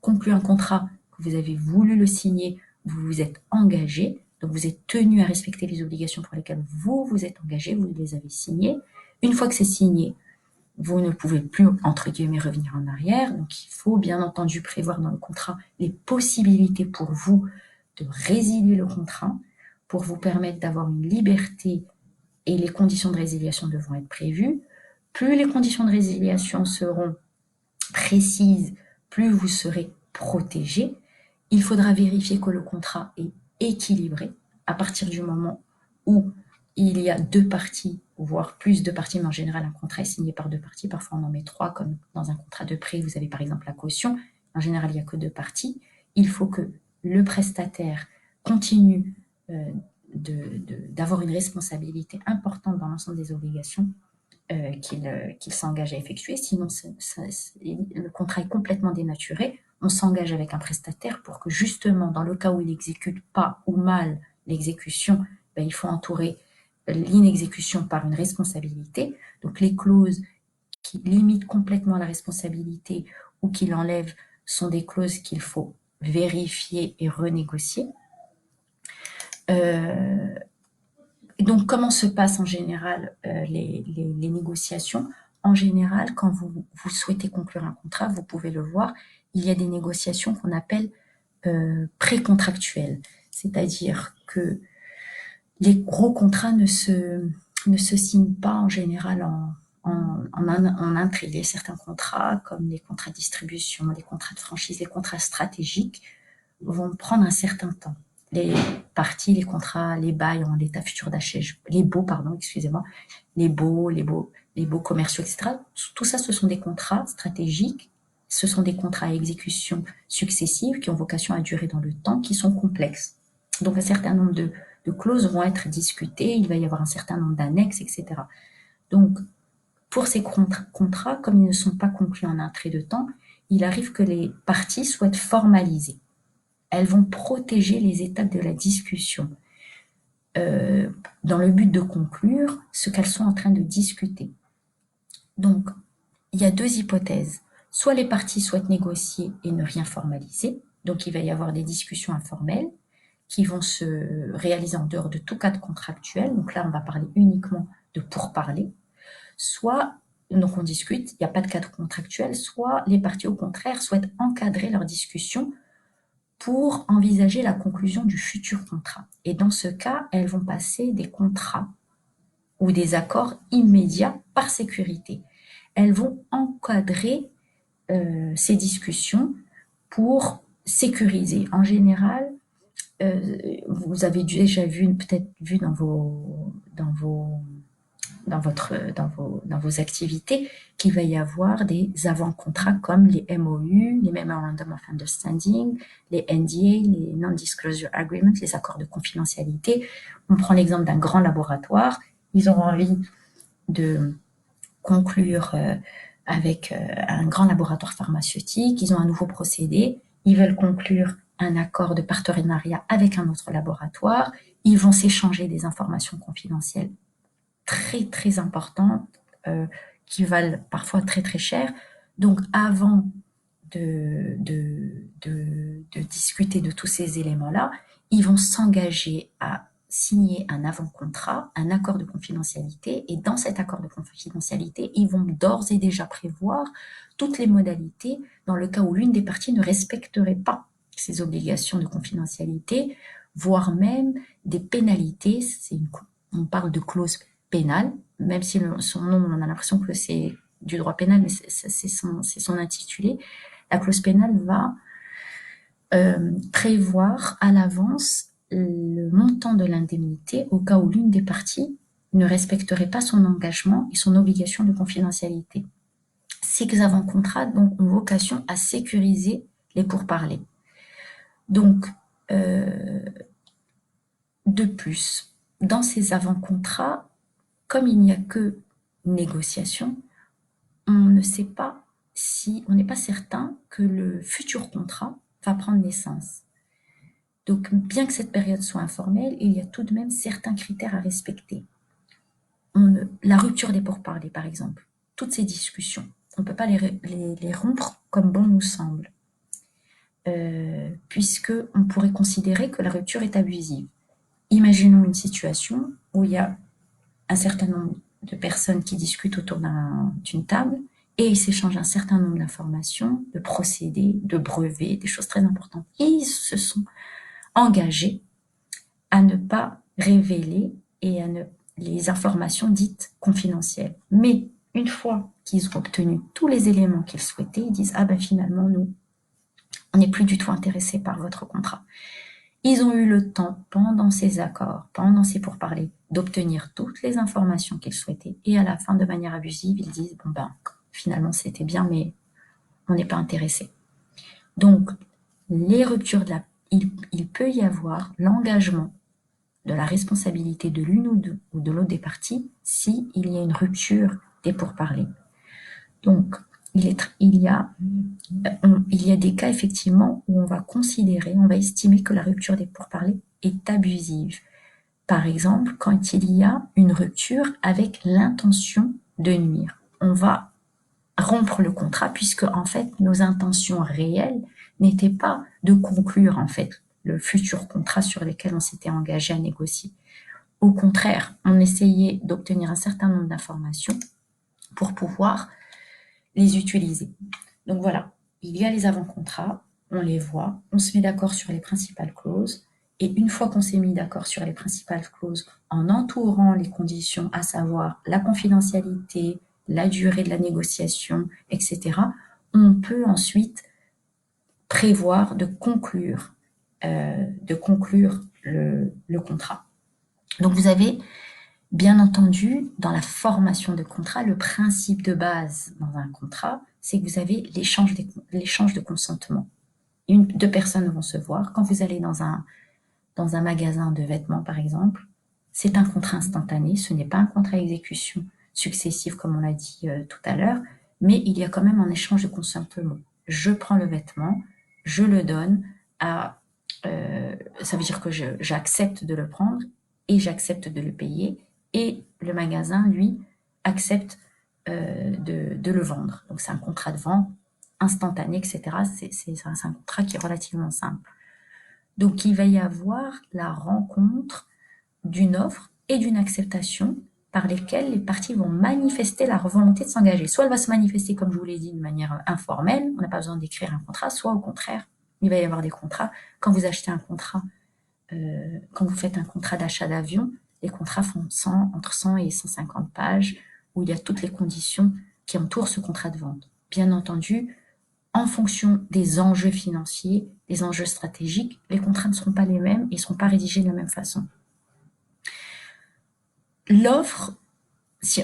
conclu un contrat, que vous avez voulu le signer, vous vous êtes engagé, donc vous êtes tenu à respecter les obligations pour lesquelles vous vous êtes engagé, vous les avez signées. Une fois que c'est signé, vous ne pouvez plus, entre guillemets, revenir en arrière. Donc, il faut bien entendu prévoir dans le contrat les possibilités pour vous de résilier le contrat, pour vous permettre d'avoir une liberté, et les conditions de résiliation devront être prévues. Plus les conditions de résiliation seront précises, plus vous serez protégé. Il faudra vérifier que le contrat est équilibré à partir du moment où il y a deux parties, voire plus de parties, mais en général, un contrat est signé par deux parties. Parfois, on en met trois, comme dans un contrat de prêt, vous avez par exemple la caution. en général il n'y a que deux parties, il faut que le prestataire continue d'avoir une responsabilité importante dans l'ensemble des obligations qu'il s'engage à effectuer, sinon le contrat est complètement dénaturé. On s'engage avec un prestataire pour que justement, dans le cas où il n'exécute pas ou mal l'exécution, il faut entourer l'inexécution par une responsabilité. Donc les clauses qui limitent complètement la responsabilité ou qui l'enlèvent sont des clauses qu'il faut vérifier et renégocier. Donc, comment se passent en général les négociations? En général, quand vous souhaitez conclure un contrat, vous pouvez le voir, il y a des négociations qu'on appelle pré-contractuelles. C'est-à-dire que les gros contrats ne se signent pas en général en intrigué. Certains contrats, comme les contrats de distribution, les contrats de franchise, les contrats stratégiques, vont prendre un certain temps. Les parties, les contrats, les bails en l'état futur d'achat, les baux, excusez-moi, les baux commerciaux, etc. Tout ça, ce sont des contrats stratégiques, ce sont des contrats à exécution successive qui ont vocation à durer dans le temps, qui sont complexes. Donc, un certain nombre de clauses vont être discutées, il va y avoir un certain nombre d'annexes, etc. Donc, pour ces contrats, comme ils ne sont pas conclus en un trait de temps, il arrive que les parties soient formalisées. Elles vont protéger les étapes de la discussion dans le but de conclure ce qu'elles sont en train de discuter. Donc, il y a deux hypothèses. Soit les parties souhaitent négocier et ne rien formaliser, donc il va y avoir des discussions informelles qui vont se réaliser en dehors de tout cadre contractuel, donc là on va parler uniquement de pourparlers, soit, donc on discute, il n'y a pas de cadre contractuel, soit les parties au contraire souhaitent encadrer leur discussion pour envisager la conclusion du futur contrat. Et dans ce cas, elles vont passer des contrats ou des accords immédiats par sécurité. Elles vont encadrer ces discussions pour sécuriser. En général, vous avez déjà peut-être vu dans vos activités qu'il va y avoir des avant-contrats comme les MOU, les Memorandum of Understanding, les NDA, les Non-Disclosure Agreements, les accords de confidentialité. On prend l'exemple d'un grand laboratoire. Ils ont envie de conclure avec un grand laboratoire pharmaceutique. Ils ont un nouveau procédé. Ils veulent conclure un accord de partenariat avec un autre laboratoire. Ils vont s'échanger des informations confidentielles très très importantes qui valent parfois très très cher. Donc avant de discuter de tous ces éléments-là, ils vont s'engager à signer un avant-contrat, un accord de confidentialité, et dans cet accord de confidentialité, ils vont d'ores et déjà prévoir toutes les modalités dans le cas où l'une des parties ne respecterait pas ces obligations de confidentialité, voire même des pénalités. On parle de clause pénale, même si son nom, on a l'impression que c'est du droit pénal, mais c'est son intitulé. La clause pénale va prévoir à l'avance le montant de l'indemnité au cas où l'une des parties ne respecterait pas son engagement et son obligation de confidentialité. Ces avant-contrats donc, ont vocation à sécuriser les pourparlers. Donc, de plus, dans ces avant-contrats, comme il n'y a que négociation, on ne sait pas on n'est pas certain que le futur contrat va prendre naissance. Donc, bien que cette période soit informelle, il y a tout de même certains critères à respecter. La rupture des pourparlers, par exemple, toutes ces discussions, on ne peut pas les rompre comme bon nous semble, puisqu'on pourrait considérer que la rupture est abusive. Imaginons une situation où il y a un certain nombre de personnes qui discutent autour d'une table et ils s'échangent un certain nombre d'informations, de procédés, de brevets, des choses très importantes. Et ils se sont engagés à ne pas révéler les informations dites confidentielles. Mais une fois qu'ils ont obtenu tous les éléments qu'ils souhaitaient, ils disent « Ah ben finalement, nous, on n'est plus du tout intéressés par votre contrat ». Ils ont eu le temps, pendant ces accords, pendant ces pourparlers, d'obtenir toutes les informations qu'ils souhaitaient. Et à la fin, de manière abusive, ils disent « Bon ben, finalement, c'était bien, mais on n'est pas intéressé ». Donc, les ruptures il peut y avoir l'engagement de la responsabilité de l'une ou de l'autre des parties s'il y a une rupture des pourparlers. Donc, il y a des cas effectivement où on va estimer que la rupture des pourparlers est abusive. Par exemple, quand il y a une rupture avec l'intention de nuire. On va rompre le contrat puisque en fait nos intentions réelles n'étaient pas de conclure en fait le futur contrat sur lequel on s'était engagé à négocier. Au contraire, on essayait d'obtenir un certain nombre d'informations pour pouvoir les utiliser. Donc voilà, il y a les avant-contrats, on les voit, on se met d'accord sur les principales clauses, et une fois qu'on s'est mis d'accord sur les principales clauses, en entourant les conditions, à savoir la confidentialité, la durée de la négociation, etc., on peut ensuite prévoir de conclure le contrat. Donc vous avez bien entendu, dans la formation de contrat, le principe de base dans un contrat, c'est que vous avez l'échange de consentement. Deux personnes vont se voir. Quand vous allez dans un magasin de vêtements, par exemple, c'est un contrat instantané, ce n'est pas un contrat d'exécution successive, comme on l'a dit tout à l'heure, mais il y a quand même un échange de consentement. Je prends le vêtement, je le donne à... ça veut dire que j'accepte de le prendre et j'accepte de le payer, et le magasin, lui, accepte de le vendre. Donc c'est un contrat de vente instantané, etc. C'est un contrat qui est relativement simple. Donc il va y avoir la rencontre d'une offre et d'une acceptation par lesquelles les parties vont manifester leur volonté de s'engager. Soit elle va se manifester, comme je vous l'ai dit, de manière informelle, on n'a pas besoin d'écrire un contrat, soit au contraire, il va y avoir des contrats. Quand vous achetez un contrat, quand vous faites un contrat d'achat d'avion, les contrats font entre 100 et 150 pages, où il y a toutes les conditions qui entourent ce contrat de vente. Bien entendu, en fonction des enjeux financiers, des enjeux stratégiques, les contrats ne seront pas les mêmes et ne seront pas rédigés de la même façon. L'offre,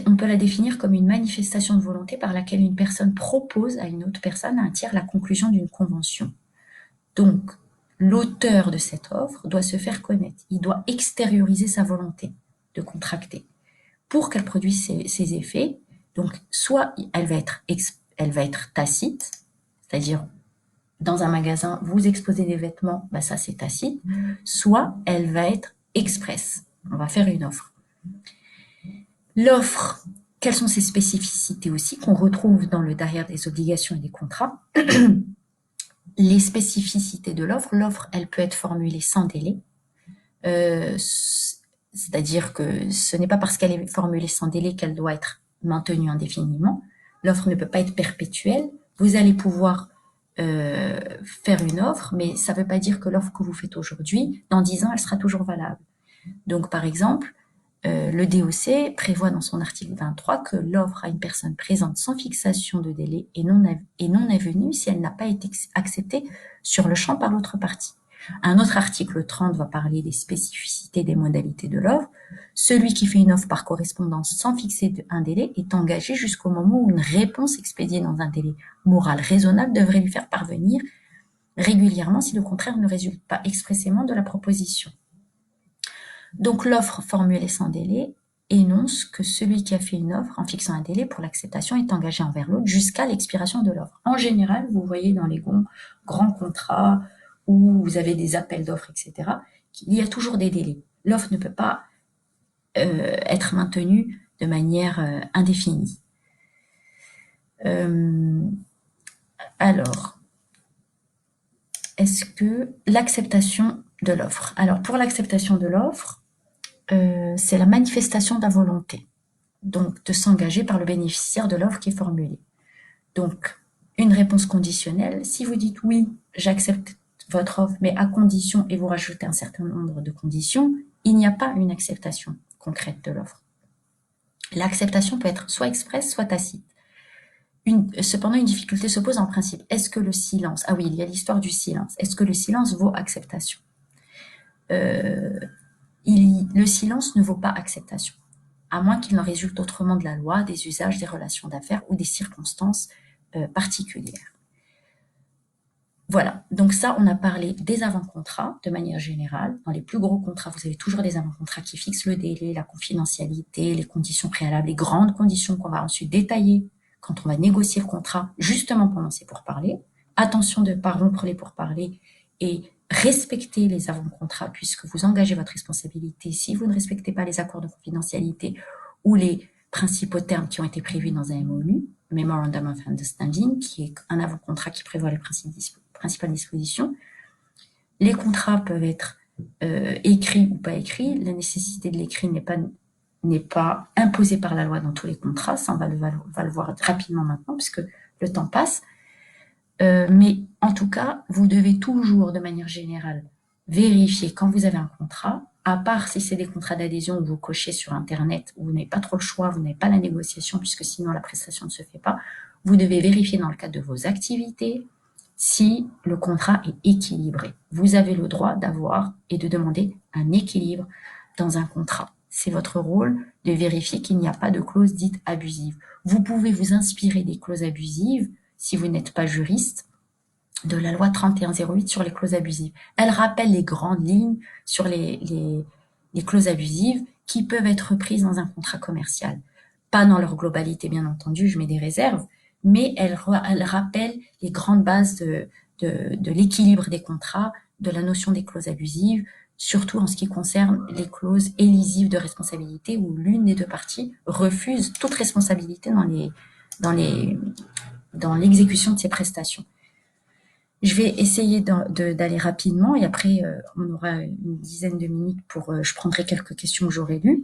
on peut la définir comme une manifestation de volonté par laquelle une personne propose à une autre personne, à un tiers, la conclusion d'une convention. Donc, l'auteur de cette offre doit se faire connaître. Il doit extérioriser sa volonté de contracter. Pour qu'elle produise ses effets, donc soit elle va être tacite, c'est-à-dire dans un magasin, vous exposez des vêtements, ça c'est tacite, soit elle va être express. On va faire une offre. L'offre, quelles sont ses spécificités aussi qu'on retrouve derrière des obligations et des contrats. Les spécificités de l'offre, elle peut être formulée sans délai, c'est-à-dire que ce n'est pas parce qu'elle est formulée sans délai qu'elle doit être maintenue indéfiniment. L'offre ne peut pas être perpétuelle. Vous allez pouvoir faire une offre, mais ça ne veut pas dire que l'offre que vous faites aujourd'hui, dans 10 ans, elle sera toujours valable. Donc, par exemple, le DOC prévoit dans son article 23 que l'offre à une personne présente sans fixation de délai est non avenue si elle n'a pas été acceptée sur le champ par l'autre partie. Un autre article 30 va parler des spécificités des modalités de l'offre. Celui qui fait une offre par correspondance sans fixer un délai est engagé jusqu'au moment où une réponse expédiée dans un délai moral raisonnable devrait lui faire parvenir régulièrement si le contraire ne résulte pas expressément de la proposition. Donc l'offre formulée sans délai énonce que celui qui a fait une offre en fixant un délai pour l'acceptation est engagé envers l'autre jusqu'à l'expiration de l'offre. En général, vous voyez dans les grands contrats où vous avez des appels d'offres, etc., il y a toujours des délais. L'offre ne peut pas être maintenue de manière indéfinie. Alors, est-ce que l'acceptation de l'offre? Alors, pour l'acceptation de l'offre, c'est la manifestation de la volonté, donc de s'engager par le bénéficiaire de l'offre qui est formulée. Donc, une réponse conditionnelle, si vous dites oui, j'accepte votre offre, mais à condition, et vous rajoutez un certain nombre de conditions, il n'y a pas une acceptation concrète de l'offre. L'acceptation peut être soit expresse, soit tacite. Cependant, une difficulté se pose en principe. Est-ce que le silence... Ah oui, il y a l'histoire du silence. Est-ce que le silence vaut acceptation? Le silence ne vaut pas acceptation, à moins qu'il en résulte autrement de la loi, des usages, des relations d'affaires ou des circonstances particulières. Voilà, donc ça, on a parlé des avant-contrats de manière générale. Dans les plus gros contrats, vous avez toujours des avant-contrats qui fixent le délai, la confidentialité, les conditions préalables, les grandes conditions qu'on va ensuite détailler quand on va négocier le contrat, justement pendant ces pourparlers. Attention de ne pas rompre les pourparlers et respecter les avant-contrats puisque vous engagez votre responsabilité. Si vous ne respectez pas les accords de confidentialité ou les principaux termes qui ont été prévus dans un MOU, Memorandum of Understanding, qui est un avant-contrat qui prévoit les principales dispositions. Les contrats peuvent être écrits ou pas écrits. La nécessité de l'écrit n'est pas imposée par la loi dans tous les contrats. Ça, on va le voir rapidement maintenant, puisque le temps passe. Mais en tout cas, vous devez toujours, de manière générale, vérifier quand vous avez un contrat, à part si c'est des contrats d'adhésion où vous cochez sur Internet, où vous n'avez pas trop le choix, vous n'avez pas la négociation, puisque sinon la prestation ne se fait pas. Vous devez vérifier dans le cadre de vos activités si le contrat est équilibré. Vous avez le droit d'avoir et de demander un équilibre dans un contrat. C'est votre rôle de vérifier qu'il n'y a pas de clause dite abusive. Vous pouvez vous inspirer des clauses abusives si vous n'êtes pas juriste, de la loi 3108 sur les clauses abusives. Elle rappelle les grandes lignes sur les clauses abusives qui peuvent être prises dans un contrat commercial. Pas dans leur globalité, bien entendu, je mets des réserves, mais elle rappelle les grandes bases de l'équilibre des contrats, de la notion des clauses abusives, surtout en ce qui concerne les clauses élisives de responsabilité où l'une des deux parties refuse toute responsabilité dans l'exécution de ces prestations. Je vais essayer d'aller rapidement et après, on aura une dizaine de minutes pour... je prendrai quelques questions que j'aurai lues.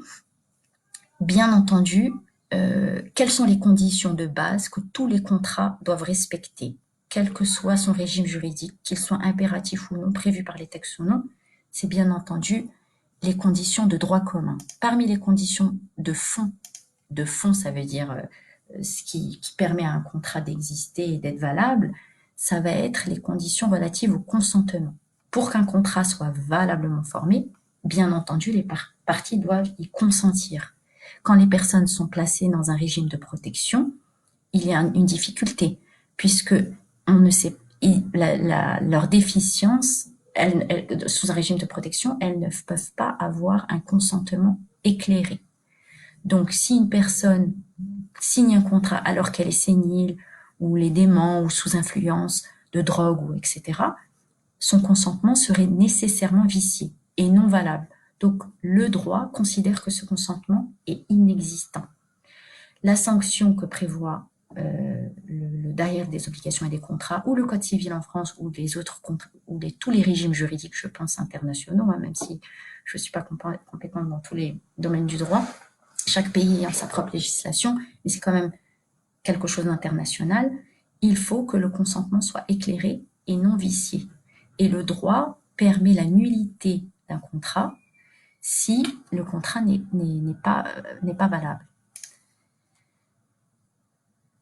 Bien entendu, quelles sont les conditions de base que tous les contrats doivent respecter, quel que soit son régime juridique, qu'il soit impératif ou non, prévu par les textes ou non, c'est bien entendu les conditions de droit commun. Parmi les conditions de fond ça veut dire ce qui permet à un contrat d'exister et d'être valable, ça va être les conditions relatives au consentement. Pour qu'un contrat soit valablement formé, bien entendu, les parties doivent y consentir. Quand les personnes sont placées dans un régime de protection, il y a une difficulté, puisque on ne sait, leur déficience, sous un régime de protection, elles ne peuvent pas avoir un consentement éclairé. Donc, si une personne signe un contrat alors qu'elle est sénile, ou les déments, ou sous influence de drogue, ou etc., son consentement serait nécessairement vicié et non valable. Donc, le droit considère que ce consentement est inexistant. La sanction que prévoit le derrière des obligations et des contrats, ou le Code civil en France, ou les autres tous les régimes juridiques, je pense, internationaux, même si je ne suis pas compétente dans tous les domaines du droit, chaque pays ayant sa propre législation, mais c'est quand même quelque chose d'international, il faut que le consentement soit éclairé et non vicié. Et le droit permet la nullité d'un contrat si le contrat n'est pas valable.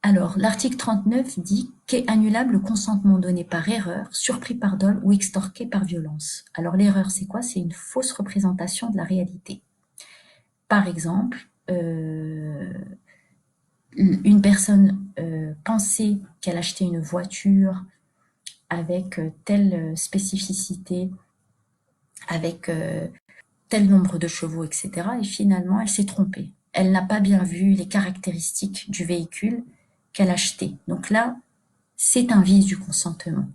Alors, l'article 39 dit qu'est annulable le consentement donné par erreur, surpris par dol ou extorqué par violence. Alors, l'erreur, c'est quoi? C'est une fausse représentation de la réalité. Par exemple, une personne pensait qu'elle achetait une voiture avec telle spécificité, avec tel nombre de chevaux, etc. Et finalement, elle s'est trompée. Elle n'a pas bien vu les caractéristiques du véhicule qu'elle achetait. Donc là, c'est un vice du consentement.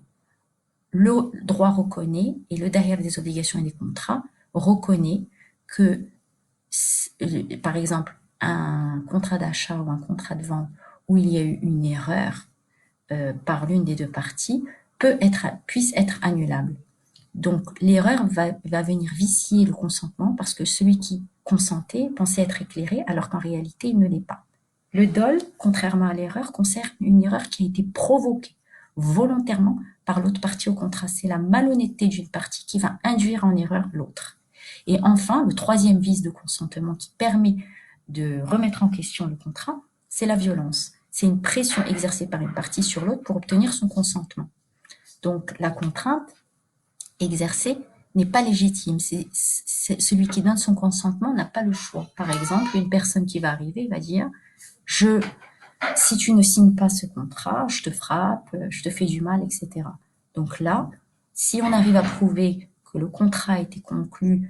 Le droit reconnaît, et le derrière des obligations et des contrats, reconnaît que, par exemple, un contrat d'achat ou un contrat de vente où il y a eu une erreur par l'une des deux parties puisse être annulable. Donc l'erreur va venir vicier le consentement parce que celui qui consentait pensait être éclairé alors qu'en réalité il ne l'est pas. Le dol, contrairement à l'erreur, concerne une erreur qui a été provoquée volontairement par l'autre partie au contrat. C'est la malhonnêteté d'une partie qui va induire en erreur l'autre. Et enfin, le troisième vice de consentement qui permet de remettre en question le contrat, c'est la violence. C'est une pression exercée par une partie sur l'autre pour obtenir son consentement. Donc la contrainte exercée n'est pas légitime. C'est celui qui donne son consentement n'a pas le choix. Par exemple, une personne qui va arriver va dire si tu ne signes pas ce contrat, je te frappe, je te fais du mal, etc. Donc là, si on arrive à prouver que le contrat a été conclu,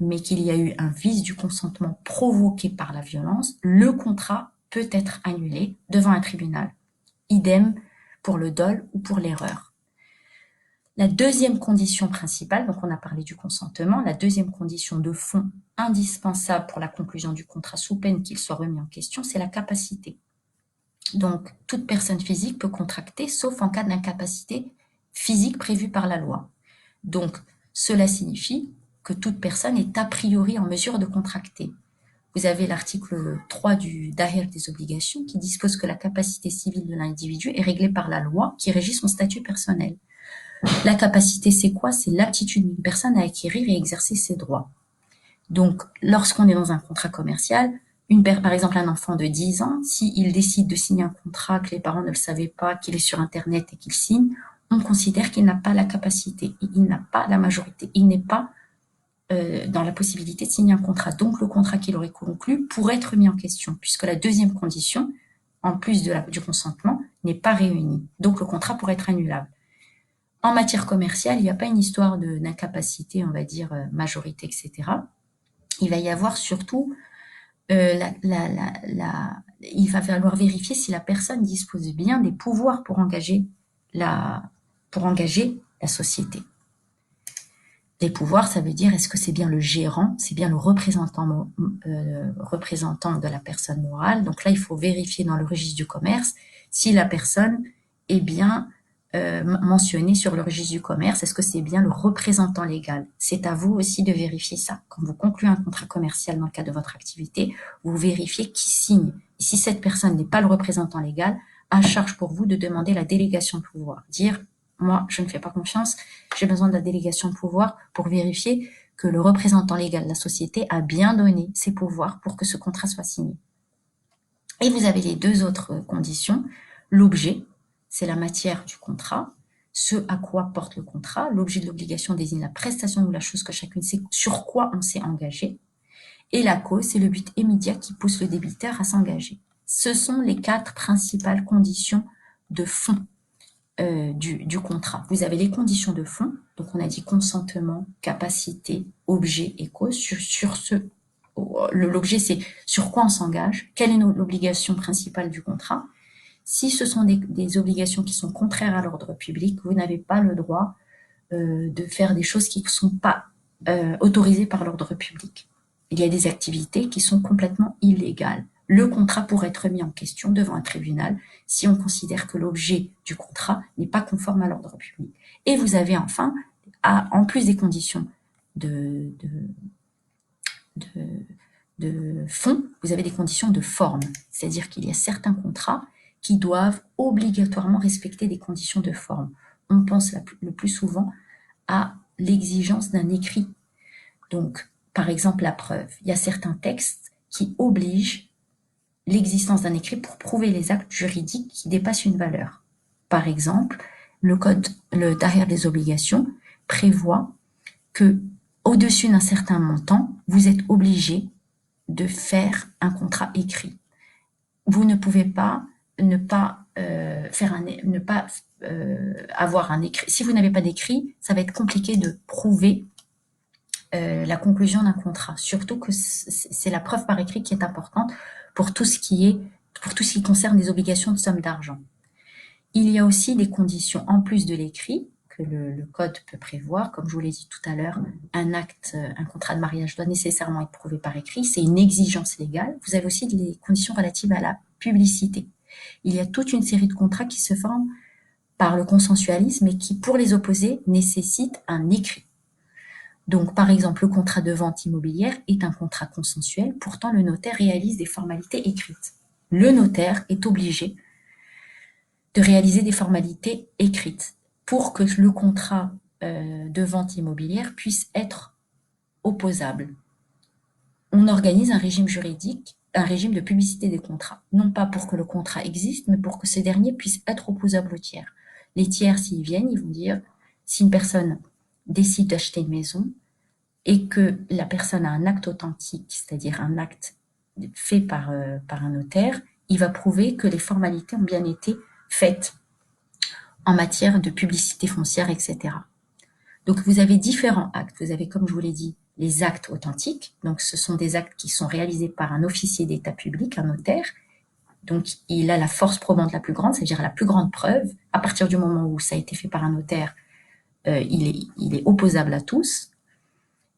mais qu'il y a eu un vice du consentement provoqué par la violence, le contrat peut être annulé devant un tribunal. Idem pour le dol ou pour l'erreur. La deuxième condition principale, donc on a parlé du consentement, la deuxième condition de fond indispensable pour la conclusion du contrat sous peine qu'il soit remis en question, c'est la capacité. Donc, toute personne physique peut contracter, sauf en cas d'incapacité physique prévue par la loi. Donc, cela signifie que toute personne est a priori en mesure de contracter. Vous avez l'article 3 du Dahir des obligations qui dispose que la capacité civile de l'individu est réglée par la loi qui régit son statut personnel. La capacité, c'est quoi? C'est l'aptitude d'une personne à acquérir et exercer ses droits. Donc, lorsqu'on est dans un contrat commercial, par exemple un enfant de 10 ans, s'il décide de signer un contrat que les parents ne le savaient pas, qu'il est sur Internet et qu'il signe, on considère qu'il n'a pas la capacité, il n'a pas la majorité, il n'est pas dans la possibilité de signer un contrat. Donc, le contrat qu'il aurait conclu pourrait être mis en question, puisque la deuxième condition, en plus du consentement, n'est pas réunie. Donc, le contrat pourrait être annulable. En matière commerciale, il n'y a pas une histoire d'incapacité, on va dire, majorité, etc. Il va y avoir surtout, il va falloir vérifier si la personne dispose bien des pouvoirs pour engager la société. Les pouvoirs, ça veut dire est-ce que c'est bien le gérant, c'est bien le représentant de la personne morale. Donc là, il faut vérifier dans le registre du commerce si la personne est bien mentionné sur le registre du commerce, est-ce que c'est bien le représentant légal? C'est à vous aussi de vérifier ça. Quand vous concluez un contrat commercial dans le cadre de votre activité, vous vérifiez qui signe. Et si cette personne n'est pas le représentant légal, à charge pour vous de demander la délégation de pouvoir. Dire, moi, je ne fais pas confiance, j'ai besoin de la délégation de pouvoir pour vérifier que le représentant légal de la société a bien donné ses pouvoirs pour que ce contrat soit signé. Et vous avez les deux autres conditions. L'objet, c'est la matière du contrat, ce à quoi porte le contrat. L'objet de l'obligation désigne la prestation ou la chose que chacune sait sur quoi on s'est engagé. Et la cause, c'est le but immédiat qui pousse le débiteur à s'engager. Ce sont les 4 principales conditions de fond du contrat. Vous avez les conditions de fond, donc on a dit consentement, capacité, objet et cause. L'objet, c'est sur quoi on s'engage, quelle est l'obligation principale du contrat. Si ce sont des obligations qui sont contraires à l'ordre public, vous n'avez pas le droit de faire des choses qui ne sont pas autorisées par l'ordre public. Il y a des activités qui sont complètement illégales. Le contrat pourrait être mis en question devant un tribunal si on considère que l'objet du contrat n'est pas conforme à l'ordre public. Et vous avez enfin, en plus des conditions de fond, vous avez des conditions de forme. C'est-à-dire qu'il y a certains contrats qui doivent obligatoirement respecter des conditions de forme. On pense le plus souvent à l'exigence d'un écrit. Donc, par exemple, la preuve. Il y a certains textes qui obligent l'existence d'un écrit pour prouver les actes juridiques qui dépassent une valeur. Par exemple, le Dahir des obligations prévoit que, au-dessus d'un certain montant, vous êtes obligé de faire un contrat écrit. Vous ne pouvez pas avoir un écrit. Si vous n'avez pas d'écrit, ça va être compliqué de prouver la conclusion d'un contrat. Surtout que c'est la preuve par écrit qui est importante pour tout ce qui concerne les obligations de somme d'argent. Il y a aussi des conditions en plus de l'écrit que le code peut prévoir. Comme je vous l'ai dit tout à l'heure, un contrat de mariage doit nécessairement être prouvé par écrit. C'est une exigence légale. Vous avez aussi des conditions relatives à la publicité. Il y a toute une série de contrats qui se forment par le consensualisme et qui, pour les opposer, nécessitent un écrit. Donc, par exemple, le contrat de vente immobilière est un contrat consensuel. Pourtant, le notaire réalise des formalités écrites. Le notaire est obligé de réaliser des formalités écrites pour que le contrat de vente immobilière puisse être opposable. On organise un régime juridique, un régime de publicité des contrats, non pas pour que le contrat existe, mais pour que ce dernier puisse être opposable aux tiers. Les tiers, s'ils viennent, ils vont dire, si une personne décide d'acheter une maison et que la personne a un acte authentique, c'est-à-dire un acte fait par un notaire, il va prouver que les formalités ont bien été faites. en matière de publicité foncière, etc. Donc, vous avez différents actes. Vous avez, comme je vous l'ai dit, les actes authentiques. Donc, ce sont des actes qui sont réalisés par un officier d'état public, un notaire. Donc, il a la force probante la plus grande, c'est-à-dire la plus grande preuve. À partir du moment où ça a été fait par un notaire, il est opposable à tous.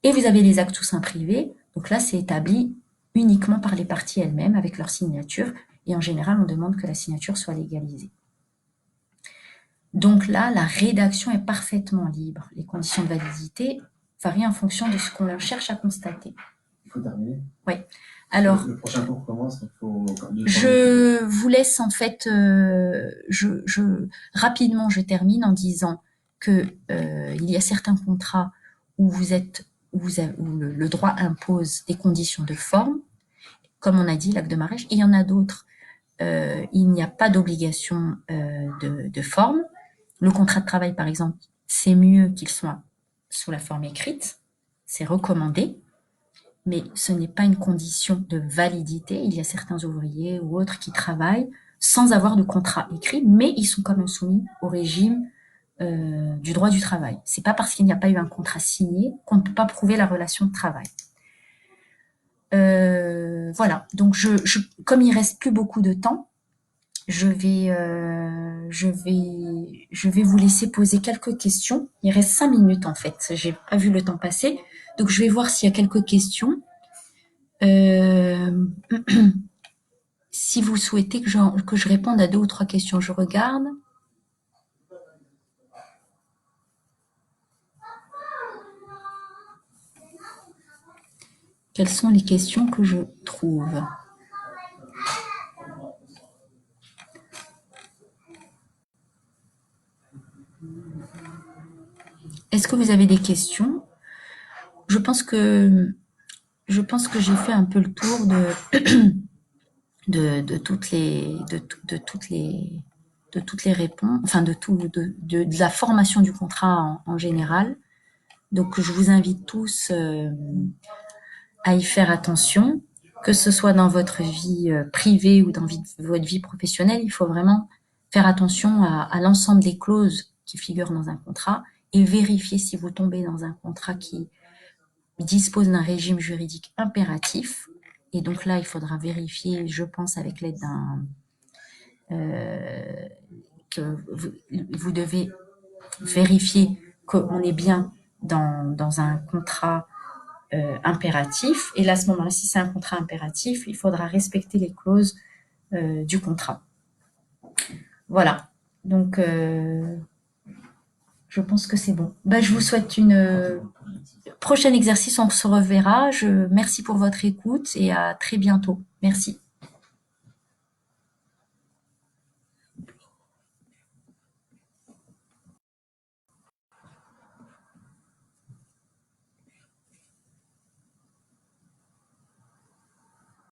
Et vous avez les actes sous seing privé. Donc là, c'est établi uniquement par les parties elles-mêmes avec leur signature. Et en général, on demande que la signature soit légalisée. Donc là, la rédaction est parfaitement libre. Les conditions de validité varient en fonction de ce qu'on cherche à constater. Il faut terminer. Oui. Alors, le prochain cours commence, donc il faut... je vous laisse en fait, rapidement, je termine en disant que il y a certains contrats où où le droit impose des conditions de forme, comme on a dit, l'acte de mariage, et il y en a d'autres, il n'y a pas d'obligation de forme. Le contrat de travail, par exemple, c'est mieux qu'il soit sous la forme écrite, c'est recommandé, mais ce n'est pas une condition de validité. Il y a certains ouvriers ou autres qui travaillent sans avoir de contrat écrit, mais ils sont quand même soumis au régime du droit du travail. C'est pas parce qu'il n'y a pas eu un contrat signé qu'on ne peut pas prouver la relation de travail. Voilà. Donc, comme il reste plus beaucoup de temps, je vais vous laisser poser quelques questions. Il reste 5 minutes en fait. J'ai pas vu le temps passer. Donc, je vais voir s'il y a quelques questions. Si vous souhaitez que je réponde à 2 ou 3 questions, je regarde. Quelles sont les questions que je trouve? Est-ce que vous avez des questions? Je pense que j'ai fait un peu le tour de toutes les réponses, enfin de la formation du contrat en général. Donc je vous invite tous à y faire attention, que ce soit dans votre vie privée ou dans votre vie professionnelle. Il faut vraiment faire attention à l'ensemble des clauses qui figurent dans un contrat et vérifier si vous tombez dans un contrat qui dispose d'un régime juridique impératif. Et donc là, il faudra vérifier, je pense, avec l'aide que vous devez vérifier qu'on est bien dans un contrat impératif. Et là, à ce moment-là, si c'est un contrat impératif, il faudra respecter les clauses du contrat. Voilà. Donc, je pense que c'est bon. Je vous souhaite une prochain exercice. On se reverra. Merci pour votre écoute et à très bientôt. Merci.